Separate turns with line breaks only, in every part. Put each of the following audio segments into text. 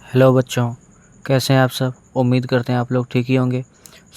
Hello बच्चों, कैसे हैं आप सब। उम्मीद करते हैं आप लोग ठीक ही होंगे।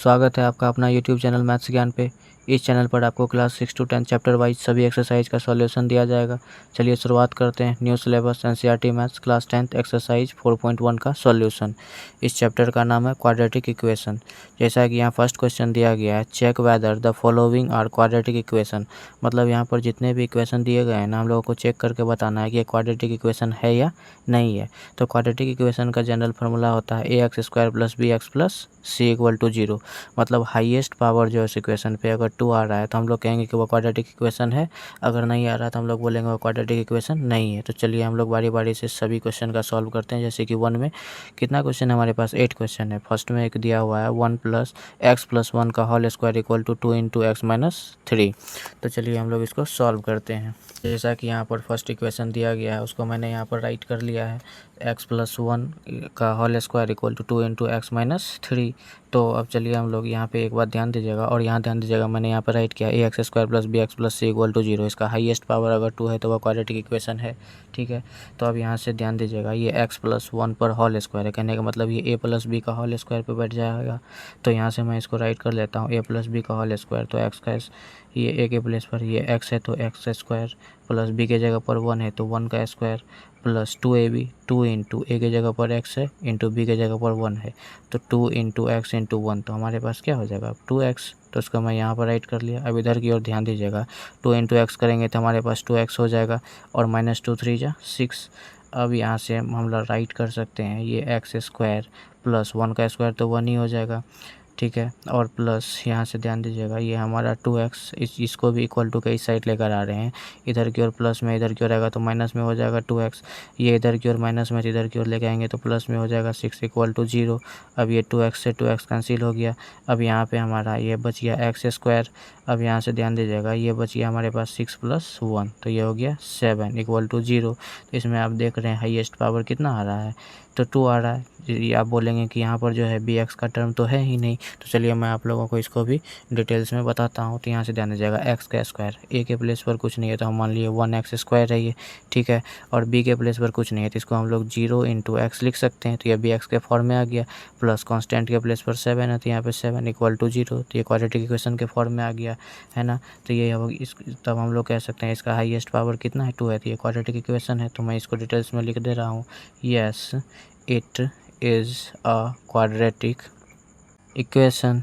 स्वागत है आपका अपना यूट्यूब चैनल मैथ्स ज्ञान पे। इस चैनल पर आपको क्लास 6 to 10 चैप्टर वाइज सभी एक्सरसाइज का सॉल्यूशन दिया जाएगा। चलिए शुरुआत करते हैं। New syllabus NCERT maths class 10th exercise 4.1 का सॉल्यूशन। इस चैप्टर का नाम है क्वाड्रेटिक इक्वेशन। जैसा कि यहाँ फर्स्ट क्वेश्चन दिया गया है, check whether the following are quadratic equation. मतलब यहाँ पर जितने भी इक्वेशन दिए गए हैं ना, हम लोगों को चेक करके बताना है कि ये क्वाड्रेटिक इक्वेशन है या नहीं है। तो क्वाड्रेटिक इक्वेशन का जनरल फार्मूला होता है A X square plus B X plus C equal to 0। मतलब हाईएस्ट पावर जो है इस इक्वेशन पे अगर 2 आ रहा है तो हम लोग कहेंगे कि वो क्वाड्रेटिक इक्वेशन है। अगर नहीं आ रहा तो हम लोग बोलेंगे वो क्वाड्रेटिक इक्वेशन नहीं है। तो चलिए हम लोग बारी बारी से सभी क्वेश्चन का सॉल्व करते हैं। जैसे कि 1 में कितना क्वेश्चन है, हमारे पास 8 क्वेश्चन है। फर्स्ट में एक दिया हुआ है 1 प्लस एक्स प्लस 1 का whole square equal to 2 into x minus 3। तो चलिए हम लोग इसको सॉल्व करते हैं। जैसा कि यहाँ पर फर्स्ट इक्वेशन दिया गया है उसको मैंने यहाँ पर राइट कर लिया है। एक्स प्लस 1 का whole square equal to 2 into x minus 3। तो अब चलिए हम लोग यहाँ पे एक बात ध्यान दीजिएगा, और यहाँ ध्यान दीजिएगा मैंने यहाँ पर राइट किया A X square plus B X plus C equal to 0। इसका हाईएस्ट पावर अगर 2 है तो वह क्वाड्रेटिक इक्वेशन है। ठीक है, तो अब यहाँ से ध्यान दीजिएगा, ये एक्स प्लस 1 पर होल स्क्वायर है, कहने का मतलब ये ए प्लस बी का होल स्क्वायर पे बैठ जाएगा। तो यहाँ से मैं इसको राइट कर लेता हूँ ए प्लस बी का होल स्क्वायर। तो एक्स का ये ए के प्लेस पर ये एक्स है तो एक्स स्क्वायर प्लस बी के जगह पर 1 है तो 1 का स्क्वायर प्लस 2ab 2 इंटू ए के जगह पर x है इंटू बी के जगह पर 1 है। तो 2 इंटू एक्स इंटू 1, तो हमारे पास क्या हो जाएगा 2x। तो इसको मैं यहाँ पर राइट कर लिया। अब इधर की ओर ध्यान दीजिएगा, 2 इंटू एक्स करेंगे तो हमारे पास 2x हो जाएगा और माइनस 2 3 जा 6। अब यहाँ से हम लोग राइट कर सकते हैं ये एक्स स्क्वायर प्लस 1 का स्क्वायर तो 1 ही हो जाएगा। ठीक है, और प्लस यहाँ से ध्यान दीजिएगा ये हमारा 2x, इसको भी इक्वल टू के इस साइड लेकर आ रहे हैं। इधर की ओर प्लस में, इधर की ओर आएगा तो माइनस में हो जाएगा 2x। ये इधर की ओर माइनस में, इधर की ओर लेके आएंगे तो प्लस में हो जाएगा 6 इक्वल टू 0। अब ये 2x से 2x कैंसिल हो गया। अब यहाँ पे हमारा ये बच गया एक्स स्क्वायर। अब यहाँ से ध्यान दीजिएगा ये बच गया हमारे पास 6 प्लस 1, तो ये हो गया 7 इक्वल टू 0। तो इसमें आप देख रहे हैं हाईएस्ट पावर कितना आ रहा है, तो 2 आ रहा है। ये आप बोलेंगे कि यहाँ पर जो है बी एक्स का टर्म तो है ही नहीं। तो चलिए मैं आप लोगों को इसको भी डिटेल्स में बताता हूँ। तो यहाँ से ध्यान दीजिएगा एक्स का स्क्वायर, ए के प्लेस पर कुछ नहीं है तो हम मान लिए 1x स्क्वायर है ये। ठीक है, और बी के प्लेस पर कुछ नहीं है तो इसको हम लोग 0 इंटू एक्स लिख सकते हैं। तो ये बी एक्स के फॉर्म में आ गया। प्लस कॉन्स्टेंट के प्लेस पर 7 है तो यहाँ पे 7 इक्वल टू 0। तो ये क्वाड्रेटिक इक्वेशन के फॉर्म में आ गया है ना। तो ये इस तब हम लोग कह सकते हैं इसका हाईएस्ट पावर कितना है 2 है। तो ये क्वाड्रेटिक इक्वेशन है। तो मैं इसको डिटेल्स में लिख दे रहा हूँ, yes it is a quadratic equation.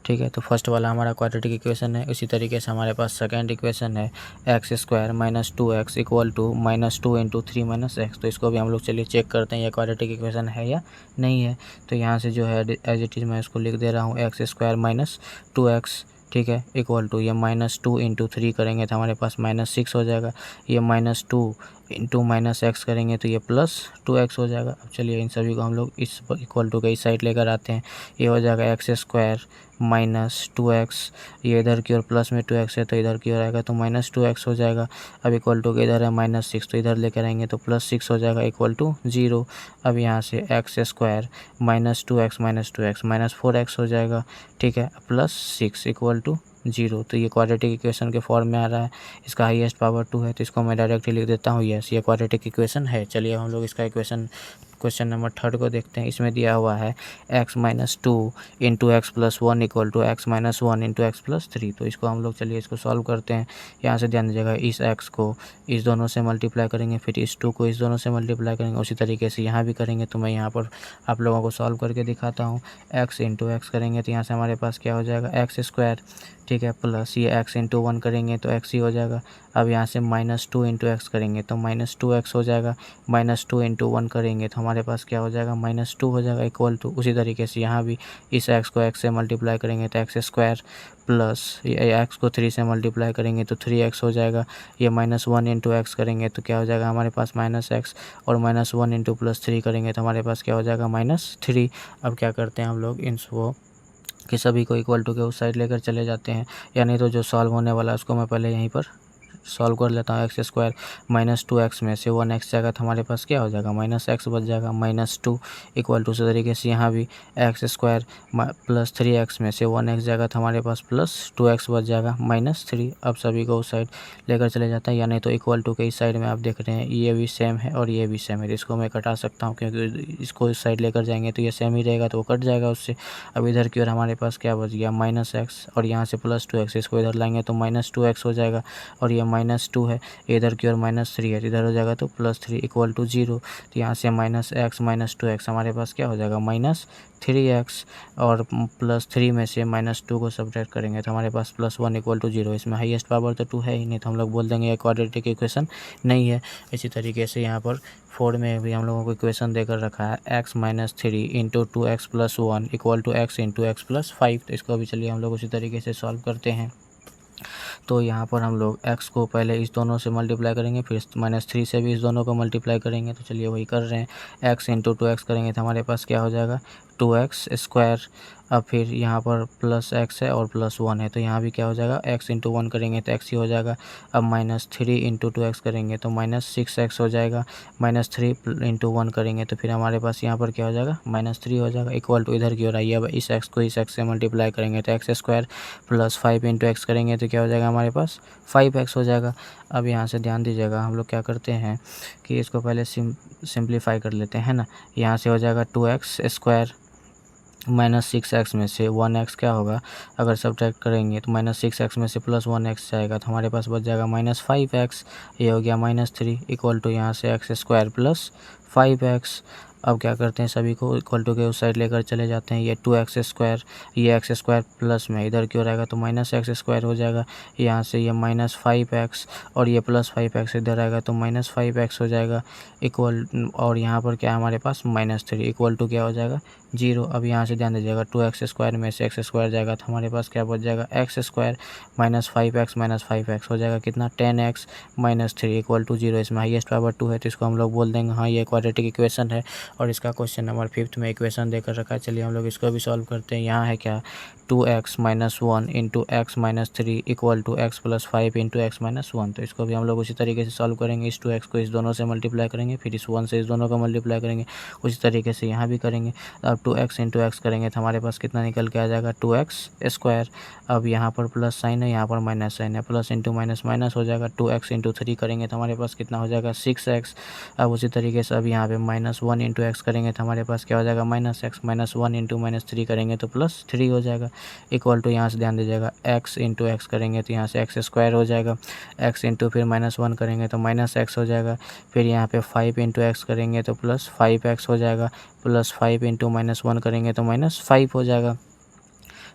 ठीक है, तो फर्स्ट वाला हमारा क्वाड्रेटिक इक्वेशन है। इसी तरीके से हमारे पास सेकंड इक्वेशन है x square minus 2x equal to minus 2 into 3 minus x. तो इसको भी हम लोग चलिए चेक करते हैं ये क्वाड्रेटिक इक्वेशन है या नहीं है। तो यहाँ से जो है एज इट इज़ मैं इसको लिख दे रहा हूँ एक्स स्क्वायर माइनस 2x, ठीक है, इक्वल टू ये माइनस 2 इंटू 3 करेंगे तो हमारे पास माइनस 6 हो जाएगा। ये माइनस 2 इंटू माइनस एक्स करेंगे तो ये प्लस 2x हो जाएगा। अब चलिए इन सभी को हम लोग इस इक्वल टू के इस साइड लेकर आते हैं। ये हो जाएगा एक्स स्क्वायर माइनस 2x, ये इधर की ओर प्लस में 2x है तो इधर की ओर आएगा तो माइनस 2x हो जाएगा। अब इक्वल टू के इधर है माइनस 6 तो इधर लेकर आएंगे तो प्लस 6 हो जाएगा इक्वल टू 0। अब यहाँ से x square minus 2x minus 4x हो जाएगा। ठीक है, प्लस 6 इक्वल टू 0। तो ये क्वाड्रेटिक इक्वेशन के फॉर्म में आ रहा है। इसका हाईएस्ट पावर 2 है तो इसको मैं डायरेक्टली लिख देता हूँ यस ये क्वाड्रेटिक इक्वेशन है। चलिए हम लोग इसका क्वेश्चन नंबर 3 को देखते हैं। इसमें दिया हुआ है x minus 2 into x plus 1 equal to x minus 1 into x plus 3। तो इसको हम लोग चलिए इसको सॉल्व करते हैं। यहाँ से ध्यान दीजिएगा इस x को इस दोनों से मल्टीप्लाई करेंगे, फिर इस 2 को इस दोनों से मल्टीप्लाई करेंगे, उसी तरीके से यहाँ भी करेंगे। तो मैं यहाँ पर आप लोगों को सॉल्व करके दिखाता हूँ। x इंटू एक्स करेंगे तो यहाँ से हमारे पास क्या हो जाएगा एक्स स्क्वायर, ठीक है, प्लस ये x इंटू 1 करेंगे तो x ही हो जाएगा। अब यहाँ से माइनस 2 इंटू एक्स करेंगे तो माइनस 2x हो जाएगा। माइनस 2 इंटू 1 करेंगे तो हमारे पास क्या हो जाएगा माइनस 2 हो जाएगा इक्वल टू। उसी तरीके से यहाँ भी इस x को x से मल्टीप्लाई करेंगे तो एक्स स्क्वायर, प्लस ये x को 3 से मल्टीप्लाई करेंगे तो 3x हो जाएगा। ये माइनस 1 इंटू एक्स करेंगे तो क्या हो जाएगा हमारे पास माइनस x, और माइनस 1 इंटू प्लस 3 करेंगे तो हमारे पास क्या हो जाएगा माइनस 3। अब क्या करते हैं हम लोग इनको कि सभी को इक्वल टू के उस साइड लेकर चले जाते हैं, यानी तो जो सॉल्व होने वाला है उसको मैं पहले यहीं पर सॉल्व कर लेता हूँ। एक्स स्क्वायर माइनस 2x में से 1x जाएगा तो हमारे पास क्या हो जाएगा, माइनस एक्स बच जाएगा, -2 इक्वल टू। उसी तरीके से यहाँ भी एक्स स्क्वायर प्लस 3x में से 1x जाएगा तो हमारे पास प्लस 2x बच जाएगा, -3। अब सभी को उस साइड लेकर चले जाता है, या नहीं तो इक्वल टू के इस साइड में आप देख रहे हैं ये भी सेम है और ये भी सेम है, इसको मैं कटा सकता हूँ क्योंकि इसको इस साइड लेकर जाएंगे तो ये सेम ही रहेगा तो वो कट जाएगा उससे। अब इधर की ओर हमारे पास क्या बच गया, -x और यहाँ से +2x, इसको इधर लाएंगे तो -2x हो जाएगा और ये -2 है, इधर की ओर -3 है, इधर हो जाएगा तो +3 इक्वल टू 0। तो यहाँ से -x -2x हमारे पास क्या हो जाएगा, -3x और +3 में से -2 को सब्ट्रैक्ट करेंगे तो हमारे पास +1 इक्वल टू 0। इसमें हाईएस्ट पावर तो 2 है ही नहीं, तो हम लोग बोल देंगे ये क्वाड्रेटिक इक्वेशन नहीं है। इसी तरीके से यहाँ पर 4 में भी हम लोगों को इक्वेशन देकर रखा है x - 3 into 2x + 1 equal to x into x + 5। तो इसको भी चलिए हम लोग उसी तरीके से सॉल्व करते हैं। तो यहाँ पर हम लोग x को पहले इस दोनों से मल्टीप्लाई करेंगे, फिर -3 से भी इस दोनों को मल्टीप्लाई करेंगे। तो चलिए वही कर रहे हैं, x इंटू 2x करेंगे तो हमारे पास क्या हो जाएगा, 2x स्क्वायर। अब फिर यहाँ पर +x है और +1 है तो यहाँ भी क्या हो जाएगा, x इंटू 1 करेंगे तो x ही हो जाएगा। अब -3 इंटू 2x करेंगे तो -6x हो जाएगा, -3 इंटू 1 करेंगे तो फिर हमारे पास यहाँ पर क्या हो जाएगा, -3 हो जाएगा इक्वल टू। इधर की ओर आइए, अब इस x को इस x से मल्टीप्लाई करेंगे तो x स्क्वायर + 5 इंटू x करेंगे तो क्या हो जाएगा, हमारे पास 5x हो जाएगा। अब यहाँ से ध्यान दीजिएगा, हम लोग क्या करते हैं कि इसको पहले सिंप्लीफाई कर लेते हैं ना। यहाँ से हो जाएगा 2x स्क्वायर -6x में से 1x क्या होगा, अगर सब्ट्रैक्ट करेंगे तो -6x में से +1x जाएगा तो हमारे पास बच जाएगा -5x। ये हो गया -3 इक्वल टू यहाँ से x स्क्वायर + 5x। अब क्या करते हैं, सभी को इक्वल टू के उस साइड लेकर चले जाते हैं। ये 2x स्क्वायर, ये x स्क्वायर प्लस में इधर की ओर आएगा तो -x स्क्वायर हो जाएगा। यहाँ से ये -5x और ये +5x इधर आएगा तो -5x हो जाएगा इक्वल। और यहाँ पर क्या है हमारे पास, -3 इक्वल टू क्या हो जाएगा, 0। अब यहाँ से ध्यान दीजिएगा, 2x स्क्वायर में से x स्क्वायर जाएगा तो हमारे पास क्या बच जाएगा, x स्क्वायर -5x -5x हो जाएगा कितना, 10x -3 इक्वल टू 0। इसमें हाईएस्ट पावर 2 है तो इसको हम लोग बोल देंगे हाँ ये क्वाड्रेटिक इक्वेशन है। और इसका क्वेश्चन नंबर 5 में इक्वेशन देकर रखा है। चलिए हम लोग इसको भी सॉल्व करते हैं। यहाँ है क्या, 2x - 1 into x - 3 equal to x + 5 into x - 1। तो इसको भी हम लोग उसी तरीके से सॉल्व करेंगे। इस 2x को इस दोनों से मल्टीप्लाई करेंगे, फिर इस 1 से इस दोनों को मल्टीप्लाई करेंगे, उसी तरीके से यहाँ भी करेंगे। अब 2x इंटू x करेंगे तो हमारे पास कितना निकल के आ जाएगा, 2x स्क्वायर। अब यहाँ पर प्लस साइन है, यहाँ पर माइनस साइन है, प्लस इंटू माइनस माइनस हो जाएगा। 2x इंटू 3 करेंगे तो हमारे पास कितना हो जाएगा, 6x। अब उसी तरीके से अब यहाँ पे -1 इंटू x करेंगे तो हमारे पास क्या हो जाएगा, -x। -1 इंटू -3 करेंगे तो +3 हो जाएगा इक्वल टू। यहाँ से ध्यान दीजिएगा, x इंटू x करेंगे तो यहाँ से x स्क्वायर हो जाएगा, x इंटू फिर -1 करेंगे तो -x हो जाएगा, फिर यहाँ पे 5 इंटू x करेंगे तो +5x हो जाएगा, +5 इंटू -1 करेंगे तो -5 हो जाएगा।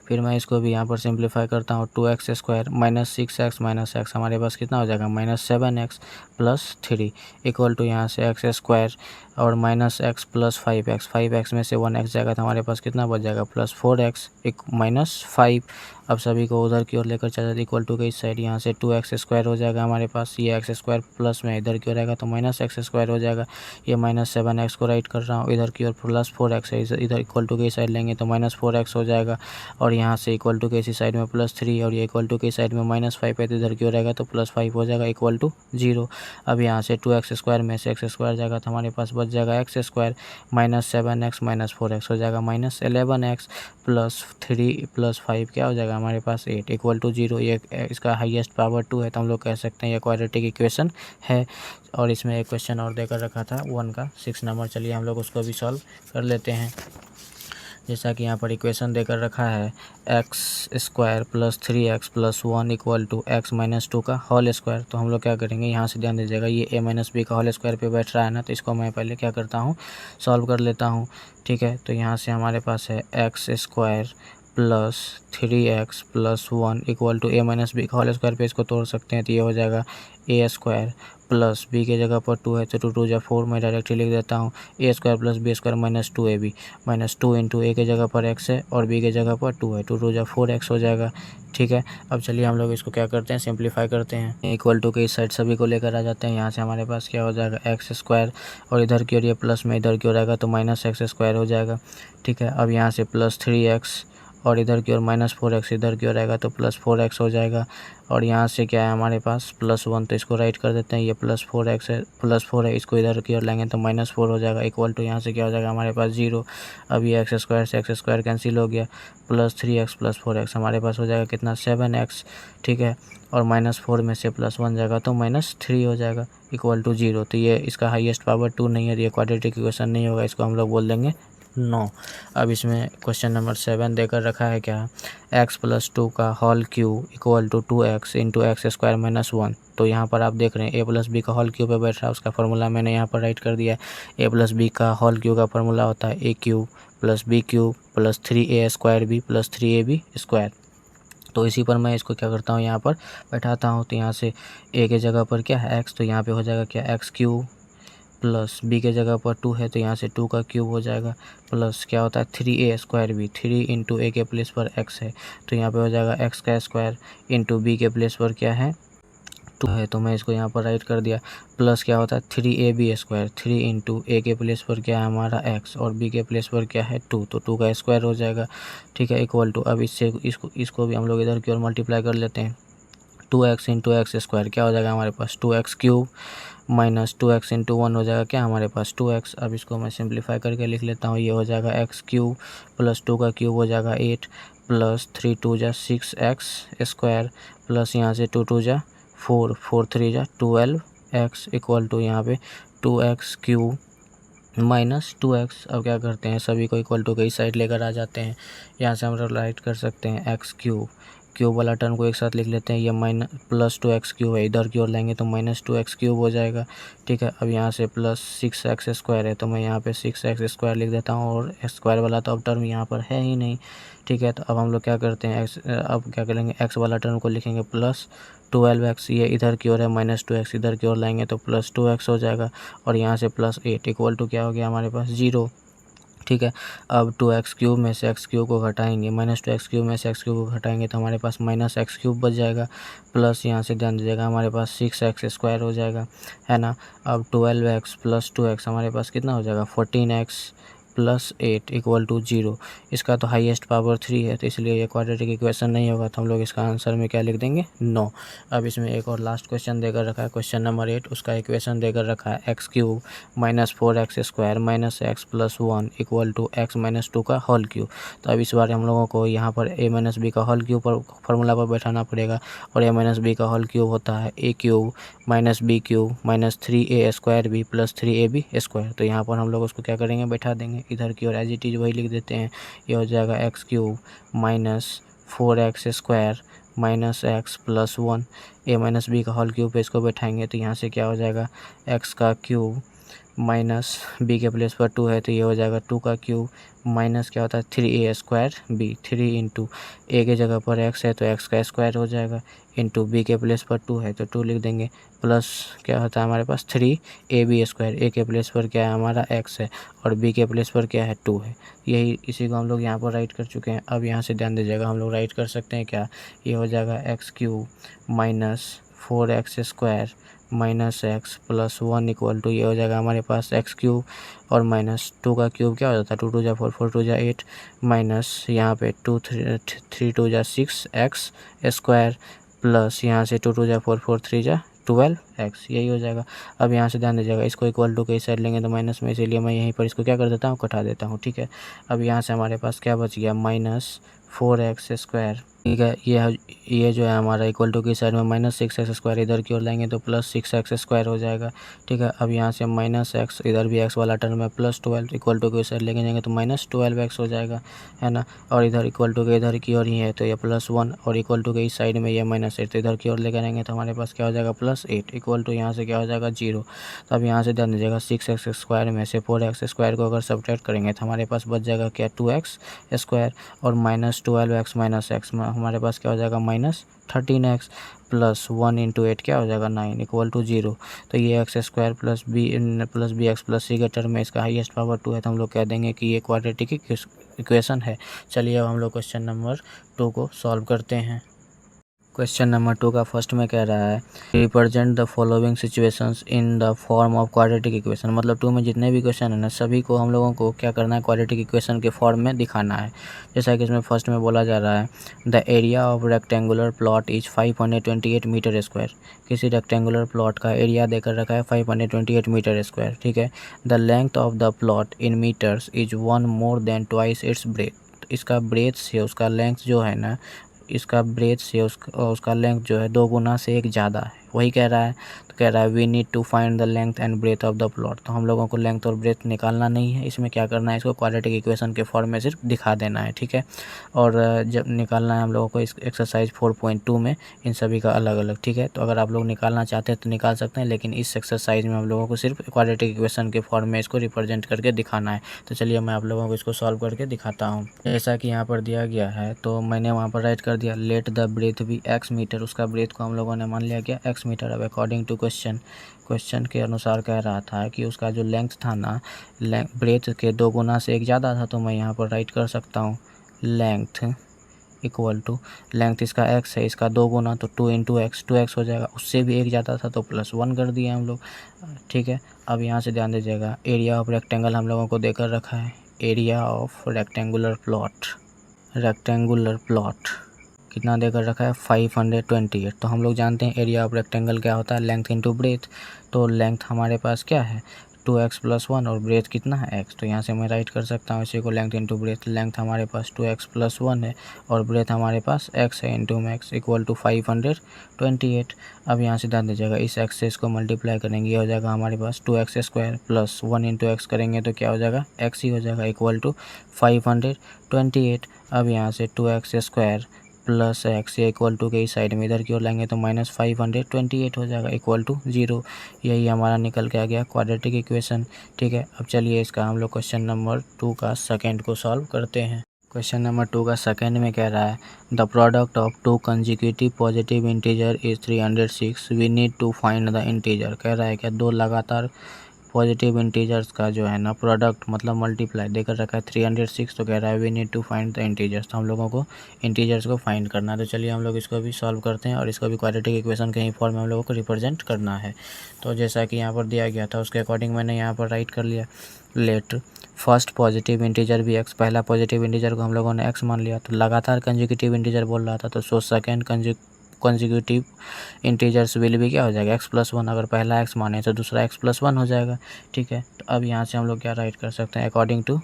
फिर मैं इसको भी यहाँ पर सिंप्लीफाई करता हूँ। 2x स्क्वायर -6x -x हमारे पास कितना हो जाएगा, -7x +3 इक्वल टू यहाँ से x स्क्वायर और -x + 5x। 5x में से 1x जाएगा तो हमारे पास कितना बच जाएगा, +4x -5। अब सभी को उधर की ओर लेकर चला जाए इक्वल टू के इस साइड। यहाँ से 2x स्क्वायर हो जाएगा हमारे पास, ये x स्क्वायर प्लस में इधर की ओर आएगा तो -x स्क्वायर हो जाएगा। ये -7x को राइट कर रहा हूँ, इधर की ओर +4x है, इधर इक्वल टू के साइड लेंगे तो -4x हो जाएगा। और यहाँ से इक्वल टू के इसी साइड में +3 और ये इक्वल टू के साइड में -5 है तो इधर की ओर आएगा तो +5 हो जाएगा इक्वल टू 0। अब यहाँ से 2x स्क्वायर में से x स्क्वायर जाएगा तो हमारे पास बच जाएगा x स्क्वायर -7x -4x हो जाएगा -11x +3 + 5 क्या हो जाएगा हमारे पास 8 इक्वल टू 0। ये इसका हाईएस्ट पावर 2 है तो हम लोग कह सकते हैं ये क्वाड्रेटिक इक्वेशन है। और इसमें एक क्वेश्चन और देकर रखा था 1 का 6 नंबर, चलिए हम लोग उसको भी सॉल्व कर लेते हैं। जैसा कि यहाँ पर इक्वेशन देकर रखा है, x square +3x + 1 equal to x - 2 का होल स्क्वायर। तो हम लोग क्या करेंगे, यहाँ से ध्यान दीजिएगा, ये a - b का होल स्क्वायर पे बैठ रहा है ना, तो इसको मैं पहले क्या करता हूँ, सॉल्व कर लेता हूँ। ठीक है, तो यहाँ से हमारे पास है x square +3x + 1 equal to a - b का होल स्क्वायर पे इसको तोड़ सकते हैं तो ये हो जाएगा a स्क्वायर प्लस b के जगह पर 2 है तो 2 2 जा 4 मैं डायरेक्टली लिख देता हूँ। a square + b square -2ab -2 into a के जगह पर x है और b के जगह पर 2 है, 2 2 जा 4x हो जाएगा। ठीक है, अब चलिए हम लोग इसको क्या करते हैं, सिंप्लीफाई करते हैं। इक्वल टू के इस साइड सभी को लेकर आ जाते हैं। यहाँ से हमारे पास क्या हो जाएगा, x स्क्वायर और इधर की ओर ये प्लस में इधर की ओर आएगा तो -x स्क्वायर हो जाएगा। ठीक है, अब यहाँ से +3x और इधर की ओर -4x इधर की ओर आएगा तो +4x हो जाएगा। और यहाँ से क्या है हमारे पास +1, तो इसको राइट कर देते हैं। ये +4x है, +4 है, इसको इधर की ओर लाएंगे तो -4 हो जाएगा, इक्वल टू यहाँ से क्या हो जाएगा हमारे पास 0। अब ये x स्क्वायर से x स्क्वायर कैंसिल हो गया, +3x +4x हमारे पास हो जाएगा कितना 7x, ठीक है। और -4 में से +1 जाएगा तो -3 हो जाएगा, इक्वल टू 0। तो ये इसका हाईएस्ट पावर 2 नहीं है, ये क्वाड्रेटिक इक्वेशन नहीं होगा, इसको हम लोग बोल देंगे नो। अब इसमें क्वेश्चन नंबर 7 देकर रखा है क्या, x + 2 का whole cube equal to 2x × x² - 1। तो यहाँ पर आप देख रहे हैं a + b का होल क्यूब पे बैठ रहा है, उसका फार्मूला मैंने यहाँ पर राइट कर दिया है। a + b का होल क्यूब का फार्मूला होता है a³ + b³ + 3a² + 3ab²। तो इसी पर मैं इसको क्या करता हूँ, यहाँ पर बैठाता हूँ। तो यहाँ से a के जगह पर क्या है x, तो यहाँ पे हो जाएगा क्या x³ प्लस b के जगह पर 2 है तो यहाँ से 2 का क्यूब हो जाएगा, प्लस क्या होता है 3a² 3 × a के प्लेस पर x है तो यहाँ पे हो जाएगा x का स्क्वायर × b के प्लेस पर क्या है 2 है, तो मैं इसको यहाँ पर राइट कर दिया। प्लस क्या होता है 3ab² 3 × a के प्लेस पर क्या है हमारा x और b के प्लेस पर क्या है 2, तो 2 का स्क्वायर हो जाएगा, ठीक है, इक्वल टू। अब इससे इसको भी हम लोग इधर की ओर मल्टीप्लाई कर लेते हैं। 2x × x² क्या हो जाएगा हमारे पास 2x³ -2x × 1 हो जाएगा क्या हमारे पास 2x। अब इसको मैं सिंप्लीफाई करके लिख लेता हूँ, ये हो जाएगा x³ प्लस 2 का क्यूब हो जाएगा 8 प्लस 3 × 2 = 6x² प्लस यहाँ से 2 × 2 = 4 4 3 = 12x इक्वल टू यहाँ पे 2x³ -2x। अब क्या करते हैं सभी को इक्वल टू के इस साइड लेकर आ जाते हैं, यहाँ से हम लोग राइट कर सकते हैं x³ क्यूब वाला टर्म को एक साथ लिख लेते हैं, ये +2x³ है, इधर की ओर लाएंगे तो -2x³ हो जाएगा, ठीक है। अब यहाँ से +6x² है तो मैं यहाँ पे 6x² लिख देता हूँ, और स्क्वायर वाला तो अब टर्म यहाँ पर है ही नहीं, ठीक है। तो अब हम लोग क्या करते हैं अब क्या करेंगे x वाला टर्म को लिखेंगे +12x, ये इधर की ओर है -2x इधर की ओर लाएंगे तो +2x हो जाएगा, और यहाँ से +8 इक्वल टू क्या हो गया हमारे पास 0, ठीक है। अब 2x³ में से x³ को घटाएंगे, -2x³ में से x³ को घटाएंगे तो हमारे पास -x³ बच जाएगा, प्लस यहाँ से ध्यान दीजिएगा हमारे पास 6x² हो जाएगा, है ना। अब 12x + 2x हमारे पास कितना हो जाएगा 14x + 8 इक्वल टू 0। इसका तो हाईएस्ट पावर 3 है, तो इसलिए ये क्वाड्रेटिक इक्वेशन नहीं होगा, तो हम लोग इसका आंसर में क्या लिख देंगे नो। अब इसमें एक और लास्ट क्वेश्चन देकर रखा है, क्वेश्चन नंबर 8, उसका इक्वेशन देकर रखा है x³ -4x² - x + 1 equal to x - 2 का होल क्यूब। तो अब इस बार हम लोगों को यहाँ पर a - b का होल क्यूब पर फार्मूला पर बैठाना पड़ेगा, और a - b का होल क्यूब होता है a³ - b³ - 3a² + 3ab²। तो यहाँ पर हम लोग उसको क्या करेंगे बैठा देंगे, इधर की ओर एज इट इज़ वही लिख देते हैं, ये हो जाएगा x³ -4x² -x + 1 a - b का होल क्यूब पे इसको बैठाएंगे तो यहाँ से क्या हो जाएगा x का क्यूब माइनस b के प्लेस पर 2 है तो ये हो जाएगा 2 का क्यूब माइनस क्या होता है 3a² b 3 × a के जगह पर x है तो x का स्क्वायर हो जाएगा, इंटू b के प्लेस पर 2 है तो 2 लिख देंगे, प्लस क्या होता है हमारे पास 3ab², a के प्लेस पर क्या है हमारा x है और b के प्लेस पर क्या है 2 है। यही इसी को हम लोग यहाँ पर राइट कर चुके हैं। अब यहाँ से ध्यान दीजिएगा हम लोग राइट कर सकते हैं क्या, ये हो जाएगा x³ -4x² -x + 1 equal to ये हो जाएगा हमारे पास x³ और -2 का क्यूब क्या हो जाता है 2 × 2 = 4 4 × 2 = 8 माइनस यहाँ पे 2 3 3 × 2 = 6x² प्लस यहाँ से 2 × 2 = 4 4 3 = 12x, यही हो जाएगा। अब यहाँ से ध्यान दीजिएगा इसको इक्वल टू के साइड लेंगे तो माइनस में, इसीलिए मैं यहीं पर इसको क्या कर देता हूँ कटा देता हूँ, ठीक है। अब यहाँ से हमारे पास क्या बच गया -4x², ठीक है। ये जो है हमारा इक्वल टू की साइड में -6x² इधर की ओर लाएंगे तो +6x² हो जाएगा, ठीक है। अब यहाँ से -x इधर भी x वाला टर्म है +12 इक्वल टू की साइड लेके जाएंगे तो -12x हो जाएगा, है ना। और इधर इक्वल टू के इधर की ओर ही है तो ये +1 और इक्वल टू के इस साइड में ये -8 तो इधर की ओर लेकर आएंगे तो हमारे पास क्या हो जाएगा +8 इक्वल टू यहाँ से क्या हो जाएगा 0। तो अब यहाँ से ध्यान दीजिएगा 6x² में से 4x² को अगर सब्ट्रैक्ट करेंगे तो हमारे पास बच जाएगा क्या 2x² और -12x -x हमारे पास क्या हो जाएगा -13x प्लस 1 × 8 क्या हो जाएगा 9 इक्वल टू 0। तो ये x² + bx + c के टर्म में इसका हाईएस्ट पावर 2 है तो हम लोग कह देंगे कि ये क्वाड्रेटिक इक्वेशन है। चलिए अब हम लोग क्वेश्चन नंबर 2 को सॉल्व करते हैं। क्वेश्चन नंबर 2 का फर्स्ट में कह रहा है represent the following situations in the form of quadratic equation. मतलब 2 में जितने भी क्वेश्चन है ना सभी को हम लोगों को क्या करना है, क्वाड्रेटिक इक्वेशन के फॉर्म में दिखाना है। जैसा कि इसमें फर्स्ट में बोला जा रहा है the area of rectangular plot is 528 metre square. किसी रेक्टेंगुलर प्लॉट का एरिया देकर रखा है 528 मीटर स्क्वायर। ठीक है। The length of the plot in metres is 1 more than twice its breadth. इसका ब्रेथ से उसका लेंथ जो है ना, इसका ब्रेथ से उसका लेंथ जो है 2 गुना से एक ज़्यादा है, वही कह रहा है। तो कह रहा है we need to find the length and breadth of the plot. तो हम लोगों को लेंथ और ब्रेथ निकालना नहीं है, इसमें क्या करना है, इसको क्वाड्रेटिक इक्वेशन के फॉर्म में सिर्फ दिखा देना है। ठीक है। और जब निकालना है हम लोगों को इस एक्सरसाइज 4.2 में इन सभी का अलग अलग। ठीक है। तो अगर आप लोग निकालना चाहते हैं तो निकाल सकते हैं, लेकिन इस एक्सरसाइज में हम लोगों को सिर्फ क्वाड्रेटिक इक्वेशन के फॉर्म में इसको रिप्रेजेंट करके दिखाना है। तो चलिए मैं आप लोगों को इसको सॉल्व करके दिखाता हूँ। जैसा कि यहाँ पर दिया गया है तो मैंने वहाँ पर राइट कर दिया लेट द ब्रेथ भी x मीटर। उसका ब्रेथ को हम लोगों ने मान लिया क्या, x मीटर। अब अकॉर्डिंग टू क्वेश्चन के अनुसार कह रहा था कि उसका जो लेंथ था ना, ब्रेथ के 2 गुना से एक ज़्यादा था। तो मैं यहाँ पर राइट कर सकता हूँ लेंथ इक्वल टू, लेंथ इसका x है, इसका 2 गुना तो 2 इंटू एक्स, 2x हो जाएगा। उससे भी एक ज़्यादा था तो +1 कर दिए हम लोग। ठीक है। अब यहाँ से ध्यान दीजिएगा एरिया ऑफ रेक्टेंगल हम लोगों को देकर रखा है, एरिया ऑफ रेक्टेंगुलर प्लॉट कितना देकर रखा है 528। तो हम लोग जानते हैं एरिया ऑफ रेक्टेंगल क्या होता है, लेंथ इंटू ब्रेथ। तो लेंथ हमारे पास क्या है 2x + 1 और ब्रेथ कितना है x। तो यहाँ से मैं राइट कर सकता हूँ इसी को लेंथ इंटू ब्रेथ। लेंथ हमारे पास 2x + 1 है और ब्रेथ हमारे पास x है इंटू मैक्स इक्वल टू 528। अब यहाँ से ध्यान दीजिएगा इस x से इसको मल्टीप्लाई करेंगे, ये हो जाएगा हमारे पास 2x² + 1 इंटू एक्स करेंगे तो क्या हो जाएगा x ही हो जाएगा इक्वल टू 528। अब यहाँ से 2x² प्लस x या इक्वल टू के इस साइड में इधर की ओर लाएंगे तो -528 हो जाएगा इक्वल टू 0। यही हमारा निकल के आ गया क्वाड्रेटिक इक्वेशन। ठीक है। अब चलिए इसका हम लोग क्वेश्चन नंबर 2 का सेकंड को सॉल्व करते हैं। क्वेश्चन नंबर 2 का सेकंड में कह रहा है the product of 2 consecutive positive integer is 306। We need to find the integer. कह रहा है क्या 2 लगातार पॉजिटिव इंटीजर्स का जो है ना प्रोडक्ट मतलब मल्टीप्लाई देकर रखा है 306। तो कह रहा है we need to find the integers. तो हम लोगों को इंटीजर्स को फाइंड करना है। तो चलिए हम लोग इसको भी सॉल्व करते हैं और इसको भी क्वाड्रेटिक इक्वेशन के ही फॉर्म में हम लोगों को रिप्रेजेंट करना है। तो जैसा कि यहाँ पर दिया गया था उसके अकॉर्डिंग मैंने यहाँ पर राइट कर लिया लेट फर्स्ट पॉजिटिव इंटीजर भी x। पहला पॉजिटिव इंटीजर को हम लोगों ने x मान लिया। तो लगातार कंसेक्यूटिव इंटीजर बोल रहा था तो सेकंड कंसेक्यूटिव इंटीजर्स विल भी क्या हो जाएगा x + 1। अगर पहला x माने तो दूसरा x + 1 हो जाएगा। ठीक है। तो अब यहाँ से हम लोग क्या राइट कर सकते हैं अकॉर्डिंग टू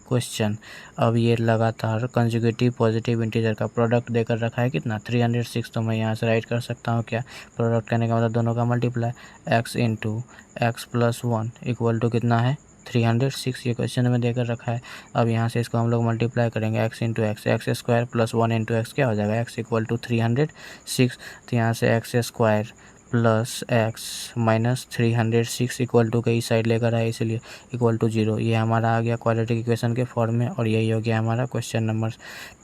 क्वेश्चन। अब ये लगातार कंसेक्यूटिव पॉजिटिव इंटीजर का प्रोडक्ट देकर रखा है कितना 306। तो मैं यहाँ से राइट कर सकता हूँ क्या, प्रोडक्ट करने का मतलब दोनों का multiply x into x + 1 equal to कितना है 306। ये क्वेश्चन में देकर रखा है। अब यहाँ से इसको हम लोग मल्टीप्लाई करेंगे x into x, x² + 1 into x क्या हो जाएगा x इक्वल टू 306। तो यहाँ से x² + x minus 306 equal to कई साइड लेकर आए इसलिए इक्वल टू 0। ये हमारा आ गया क्वाड्रेटिक इक्वेशन के फॉर्म में और यही हो गया हमारा क्वेश्चन नंबर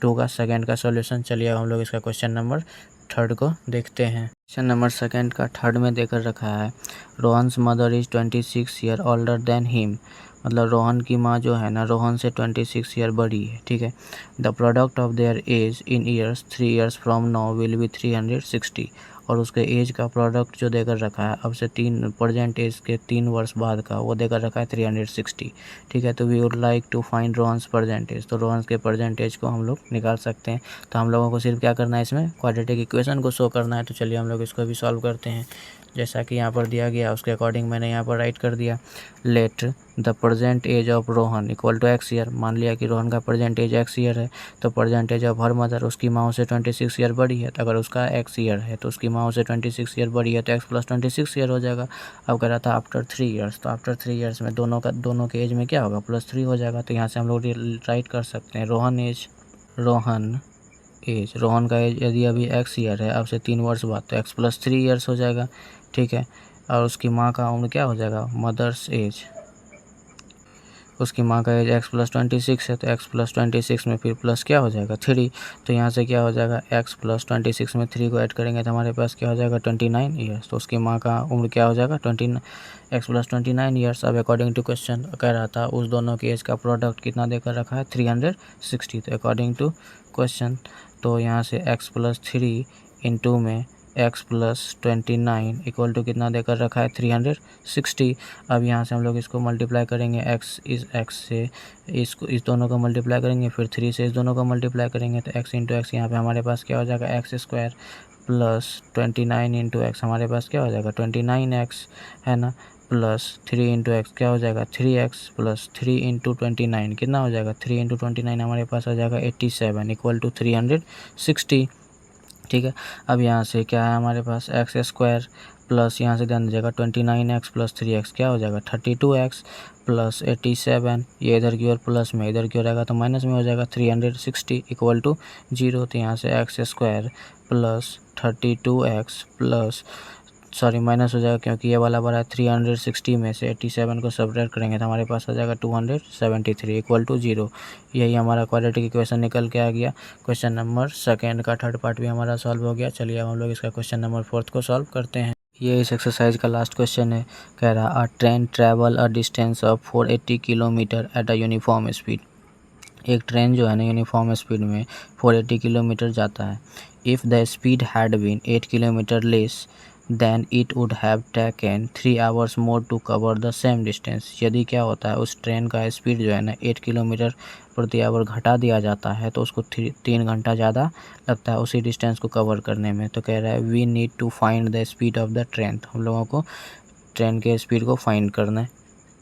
2 का सेकंड का सॉल्यूशन। चलिए हम लोग इसका क्वेश्चन नंबर 3 को देखते हैं। क्वेश्चन नंबर 2 का 3 में देकर रखा है Rohan's mother is 26 year older than him. मतलब रोहन की माँ जो है ना रोहन से 26 ईयर बड़ी है। ठीक है। The product of their age in years 3 years from now will be 360। और उसके एज का प्रोडक्ट जो देकर रखा है अब से 3 प्रेजेंट एज के 3 वर्ष बाद का वो देकर रखा है 360। ठीक है। तो we would like to find Rohan's present age. तो रोहन्स के प्रेजेंट एज को हम लोग निकाल सकते हैं। तो हम लोगों को सिर्फ क्या करना है इसमें क्वाड्रेटिक इक्वेशन को शो करना है। तो चलिए हम लोग इसको भी सॉल्व करते हैं। जैसा कि यहाँ पर दिया गया उसके अकॉर्डिंग मैंने यहाँ पर राइट कर दिया let the present age of Rohan equal to x year. मान लिया कि रोहन का प्रेजेंट एज x ईयर है तो present age of her mother उसकी माँ से 26 ईयर बड़ी है। तो अगर उसका x ईयर है तो उसकी माँ से 26 ईयर बड़ी है तो x + 26 ईयर हो जाएगा। अब कह रहा था आफ्टर 3 ईयर्स। तो आफ्टर 3 ईयर्स में दोनों के एज में क्या होगा +3 हो जाएगा। तो यहाँ से हम लोग राइट कर सकते हैं रोहन का एज यदि अभी x ईयर है अब से 3 वर्ष बाद तो x + 3 ईयर्स हो जाएगा। ठीक है। और उसकी माँ का उम्र क्या हो जाएगा मदर्स एज, उसकी माँ का एज x + 26 है तो x + 26 में फिर प्लस क्या हो जाएगा 3। तो यहाँ से क्या हो जाएगा x + 26 में 3 को ऐड करेंगे तो हमारे पास क्या हो जाएगा 29 ईयर्स। तो उसकी माँ का उम्र क्या हो जाएगा x + 29 ईयर्स। अब अकॉर्डिंग टू क्वेश्चन कह रहा था उस दोनों के एज का प्रोडक्ट कितना देकर रखा है 360। तो अकॉर्डिंग टू क्वेश्चन तो यहाँ से x + 3 इंटू में x प्लस 29 इक्वल टू कितना देकर रखा है 360। अब यहाँ से हम लोग इसको मल्टीप्लाई करेंगे, x से इस दोनों को मल्टीप्लाई करेंगे, फिर 3 से इस दोनों को मल्टीप्लाई करेंगे, तो x इंटू एक्स यहाँ पे हमारे पास क्या हो जाएगा x square plus 29 into x हमारे पास क्या हो जाएगा 29x है ना, प्लस 3 इंटू एक्स क्या हो जाएगा 3x प्लस 3 इंटू 29 कितना हो जाएगा 3 इंटू 29 हमारे पास आ जाएगा 87 इक्वल टू 360। ठीक है, अब यहाँ से क्या है हमारे पास एक्स स्क्वायर प्लस यहाँ से ध्यान दीजिएगा 29x प्लस 3x क्या हो जाएगा 32x प्लस 87, ये इधर की ओर प्लस में इधर की ओर आएगा तो माइनस में हो जाएगा 360 इक्वल टू 0। तो यहाँ से x square plus 32x plus sorry minus हो जाएगा क्योंकि ये वाला बड़ा है 360 में से 87 को सब्ट्रैक्ट करेंगे तो हमारे पास आ जाएगा 273 इक्वल टू 0। यही हमारा क्वाड्रेटिक इक्वेशन निकल के आ गया। क्वेश्चन नंबर सेकंड का थर्ड पार्ट भी हमारा सॉल्व हो गया। चलिए अब हम लोग इसका क्वेश्चन नंबर फोर्थ को सॉल्व करते हैं। ये इस एक्सरसाइज का लास्ट क्वेश्चन है। कह रहा अ train travel a distance of 480 kilometre at a uniform speed. एक ट्रेन जो है ना यूनिफॉर्म स्पीड में 480 किलोमीटर जाता है। If the speed had been 8 kilometre less then it would have taken 3 hours more to cover the same distance. यदि क्या होता है उस ट्रेन का स्पीड जो है ना 8 किलोमीटर प्रति आवर घटा दिया जाता है तो उसको 3 घंटा ज़्यादा लगता है उसी डिस्टेंस को कवर करने में। तो कह रहा है we need to find the speed of the train. हम लोगों को ट्रेन के स्पीड को फाइंड करने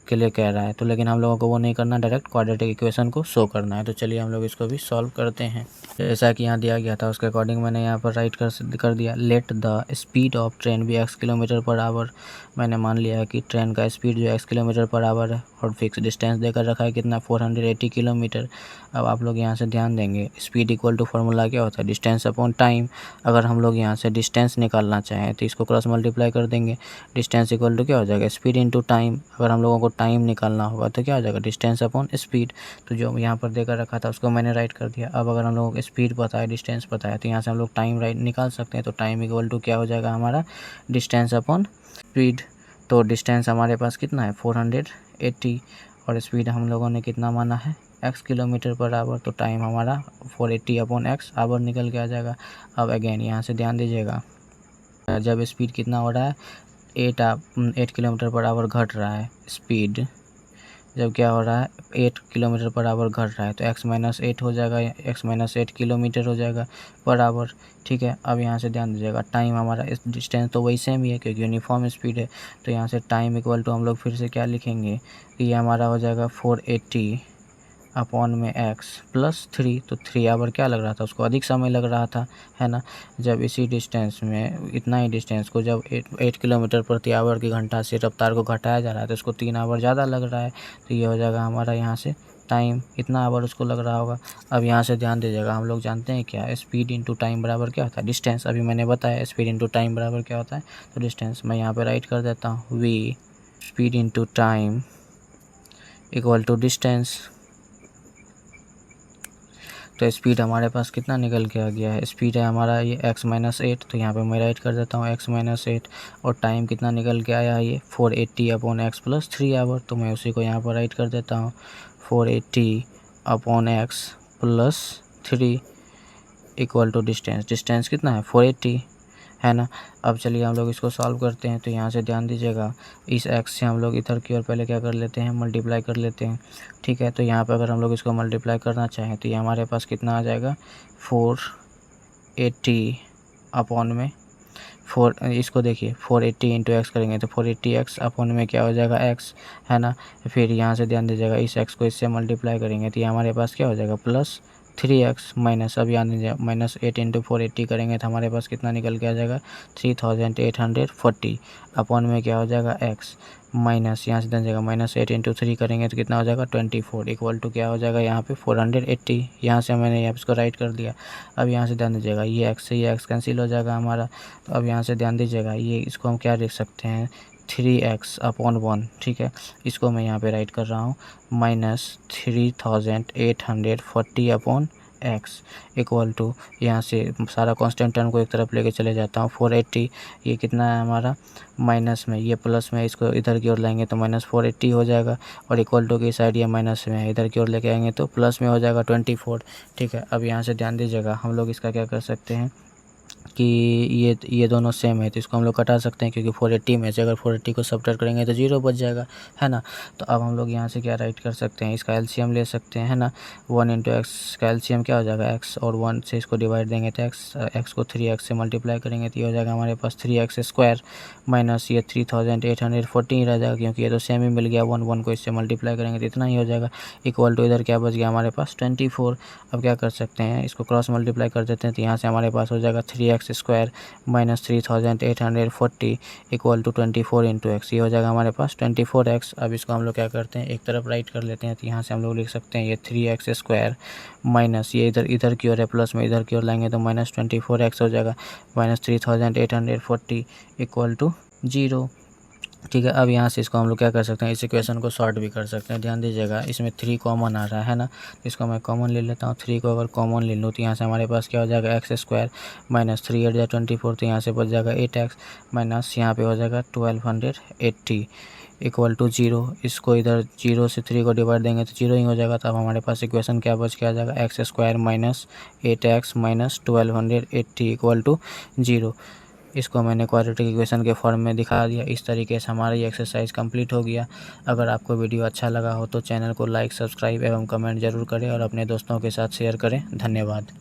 के लिए कह रहा है। तो लेकिन हम लोगों को वो नहीं करना, डायरेक्ट क्वाड्रेटिक इक्वेशन को शो करना है। तो चलिए हम लोग इसको भी सॉल्व करते हैं। जैसा कि यहाँ दिया गया था उसके अकॉर्डिंग मैंने यहाँ पर राइट कर दिया। Let the speed of train भी x किलोमीटर पर आवर। मैंने मान लिया है कि ट्रेन का स्पीड जो x किलोमीटर पर आवर है और फिक्स डिस्टेंस देकर रखा है कितना 480 किलोमीटर। अब आप लोग यहाँ से ध्यान देंगे स्पीड इक्वल टू फार्मूला क्या होता है डिस्टेंस अपॉन टाइम। अगर हम लोग यहाँ से डिस्टेंस निकालना चाहें तो इसको क्रॉस मल्टीप्लाई कर देंगे। डिस्टेंस इक्वल टू क्या हो जाएगा स्पीड इंटू टाइम। अगर हम लोगों को टाइम निकालना होगा तो क्या हो जाएगा डिस्टेंस अपॉन स्पीड। तो जो यहाँ पर देकर रखा था उसको मैंने राइट कर दिया। अब अगर हम लोगों को स्पीड पता है डिस्टेंस पता है तो यहाँ से हम लोग टाइम राइट निकाल सकते हैं। तो टाइम इक्वल टू क्या हो जाएगा हमारा डिस्टेंस अपॉन स्पीड। तो डिस्टेंस हमारे पास कितना है 480 और स्पीड हम लोगों ने कितना माना है x किलोमीटर पर आवर। तो टाइम हमारा 480 अपॉन x आवर निकल के आ जाएगा। अब अगेन यहाँ से ध्यान दीजिएगा जब स्पीड कितना हो रहा है 8 किलोमीटर पर आवर घट रहा है स्पीड, जब क्या हो रहा है 8 किलोमीटर पर आवर घट रहा है तो x माइनस 8 हो जाएगा, x माइनस 8 किलोमीटर हो जाएगा पर आवर। ठीक है, अब यहाँ से ध्यान दीजिएगा टाइम हमारा इस डिस्टेंस तो वही सेम ही है क्योंकि यूनिफॉर्म स्पीड है। तो यहाँ से टाइम इक्वल टू हम लोग फिर से क्या लिखेंगे कि ये हमारा हो जाएगा 480 अपॉन में x प्लस 3। तो 3 आवर क्या लग रहा था उसको अधिक समय लग रहा था है ना। जब इसी डिस्टेंस में इतना ही डिस्टेंस को जब 8 किलोमीटर प्रति आवर की घंटा से रफ्तार को घटाया जा रहा है तो उसको 3 आवर ज़्यादा लग रहा है। तो ये हो जाएगा हमारा यहाँ से टाइम इतना आवर उसको लग रहा होगा। अब यहाँ से ध्यान दीजिएगा हम लोग जानते हैं क्या स्पीड इंटू टाइम बराबर क्या होता है डिस्टेंस। अभी मैंने बताया स्पीड इंटू टाइम बराबर क्या होता है तो डिस्टेंस। मैं यहाँ पर राइट कर देता हूँ we speed into time equal to distance. तो स्पीड हमारे पास कितना निकल के आ गया है स्पीड है हमारा ये x माइनस 8। तो यहाँ पे मैं राइट कर देता हूँ x माइनस 8 और टाइम कितना निकल के आया है ये 480 अपॉन x प्लस 3 आवर। तो मैं उसी को यहाँ पर राइट कर देता हूँ 480 upon x plus 3 equal to distance. Distance कितना है 480 है ना। अब चलिए हम लोग इसको सॉल्व करते हैं। तो यहाँ से ध्यान दीजिएगा इस x से हम लोग इधर की ओर पहले क्या कर लेते हैं मल्टीप्लाई कर लेते हैं। ठीक है, तो यहाँ पे अगर हम लोग इसको मल्टीप्लाई करना चाहें तो ये हमारे पास कितना आ जाएगा 480 अपॉन में 4 इसको देखिए 480 इंटू एक्स करेंगे तो 480x अपॉन में क्या हो जाएगा x है ना। फिर यहाँ से ध्यान दीजिएगा इस x को इससे मल्टीप्लाई करेंगे तो ये हमारे पास क्या हो जाएगा प्लस 3x माइनस। अब यहाँ दीजिए माइनस 8 इंटू 480 करेंगे तो हमारे पास कितना निकल के आ जाएगा 3840 अपॉन में क्या हो जाएगा x माइनस यहाँ से दीजिएगा माइनस 8 इंटू 3 करेंगे तो कितना हो जाएगा 24 इक्वल टू क्या हो जाएगा यहाँ पे 480। यहाँ से मैंने यहाँ इसको राइट कर दिया। अब यहाँ से ध्यान दीजिएगा ये x से ये x कैंसिल हो जाएगा हमारा। तो अब यहाँ से ध्यान दीजिएगा ये इसको हम क्या लिख सकते हैं 3x अपॉन 1। ठीक है, इसको मैं यहाँ पे राइट कर रहा हूँ minus 3840 upon x equal to यहाँ से सारा कांस्टेंट टर्म को एक तरफ लेके चले जाता हूँ 480। ये कितना है हमारा माइनस में, ये प्लस में इसको इधर की ओर लाएंगे तो माइनस 480 हो जाएगा और इक्वल टू की साइड ये माइनस में है इधर की ओर लेके आएंगे तो प्लस में हो जाएगा 24। ठीक है, अब यहाँ से ध्यान दीजिएगा हम लोग इसका क्या कर सकते हैं कि ये दोनों सेम है, तो इसको हम लोग कटा सकते हैं क्योंकि 480 में से अगर 480 को सब्ट्रैक्ट करेंगे तो 0 बच जाएगा, है ना। तो अब हम लोग यहाँ से क्या राइट कर सकते हैं, इसका एलसीएम ले सकते हैं, है ना। 1 इंटू एक्स का एलसीएम क्या हो जाएगा, एक्स, और 1 से इसको डिवाइड देंगे तो एक्स को 3x से मल्टीप्लाई करेंगे तो ये हो जाएगा हमारे पास 3x स्क्वायर माइनस ये 3814 रह जाएगा क्योंकि ये तो सेम ही मिल गया, 1 को इससे मल्टीप्लाई करेंगे तो इतना ही हो जाएगा, इक्वल टू इधर क्या बच गया हमारे पास 24। अब क्या कर सकते हैं, इसको क्रॉस मल्टीप्लाई कर देते हैं तो यहाँ से हमारे पास हो जाएगा 3x square minus 3840 equal to 24 into x, ये हो जाएगा हमारे पास 24x। अब इसको हम लोग क्या करते हैं, एक तरफ राइट कर लेते हैं तो यहाँ से हम लोग लिख सकते हैं ये 3x स्क्वायर माइनस ये इधर की ओर है, प्लस में इधर की ओर लाएंगे तो माइनस 24x हो जाएगा, माइनस 3840 इक्वल टू 0। ठीक है, अब यहाँ से इसको हम लोग क्या कर सकते हैं, इस इक्वेशन को सॉर्ट भी कर सकते हैं। ध्यान दीजिएगा इसमें 3 कॉमन आ रहा है ना, इसको मैं कॉमन ले लेता हूँ। 3 को अगर कॉमन ले लूँ तो यहाँ से हमारे पास क्या हो जाएगा, एक्स स्क्वायर माइनस 3 8 24, तो यहाँ से बच जाएगा 8x माइनस यहाँ पे हो जाएगा 1280 इक्वल टू 0। इसको इधर 0 से 3 को डिवाइड देंगे तो 0 ही हो जाएगा। तो अब हमारे पास इक्वेशन क्या बच के आ जाएगा, x square minus 8x minus 1280 equal to 0। इसको मैंने क्वाड्रेटिक इक्वेशन के फॉर्म में दिखा दिया। इस तरीके से हमारा ये एक्सरसाइज कंप्लीट हो गया। अगर आपको वीडियो अच्छा लगा हो तो चैनल को लाइक, सब्सक्राइब एवं कमेंट जरूर करें और अपने दोस्तों के साथ शेयर करें। धन्यवाद।